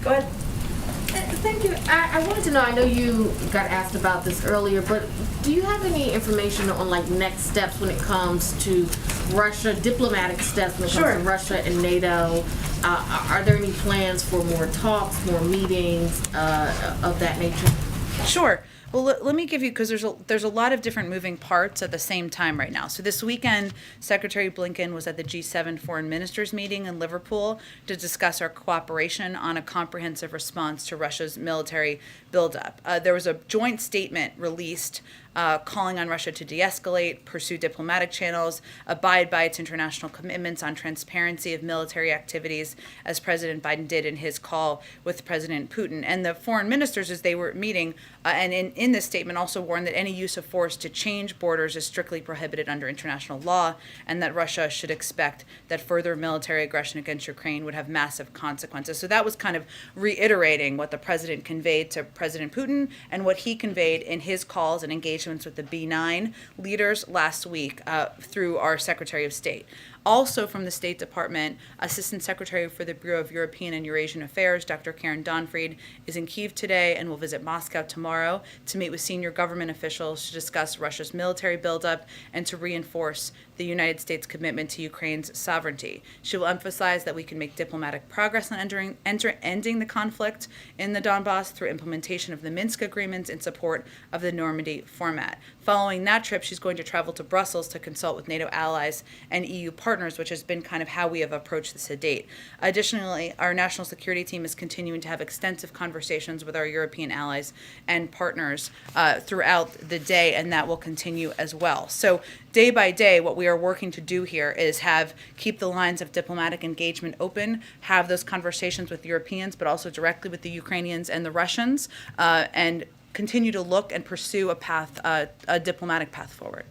Go ahead. Thank you. I wanted to know, I know you got asked about this earlier, but do you have any information on like next steps when it comes to Russia, diplomatic steps when it comes to Russia and NATO? Are there any plans for more talks, more meetings of that nature? Sure. Well, let me give you, because there's a lot of different moving parts at the same time right now. So this weekend, Secretary Blinken was at the G7 foreign ministers meeting in Liverpool to discuss our cooperation on a comprehensive response to Russia's military buildup. There was a joint statement released calling on Russia to de-escalate, pursue diplomatic channels, abide by its international commitments on transparency of military activities, as President Biden did in his call with President Putin. And the foreign ministers, as they were meeting, and in this statement also warned that any use of force to change borders is strictly prohibited under international law, and that Russia should expect that further military aggression against Ukraine would have massive consequences. So that was kind of reiterating what the president conveyed to President Putin and what he conveyed in his calls and engagements with the B9 leaders last week through our Secretary of State. Also from the State Department, Assistant Secretary for the Bureau of European and Eurasian Affairs, Dr. Karen Donfried, is in Kyiv today and will visit Moscow tomorrow to meet with senior government officials to discuss Russia's military buildup and to reinforce the United States' commitment to Ukraine's sovereignty. She will emphasize that we can make diplomatic progress on ending the conflict in the Donbass through implementation of the Minsk agreements in support of the Normandy format. Following that trip, she's going to travel to Brussels to consult with NATO allies and EU partners, which has been kind of how we have approached this to date. Additionally, our national security team is continuing to have extensive conversations with our European allies and partners throughout the day, and that will continue as well. So day by day, what we are working to do here is keep the lines of diplomatic engagement open, have those conversations with Europeans, but also directly with the Ukrainians and the Russians, and continue to look and pursue a diplomatic path forward.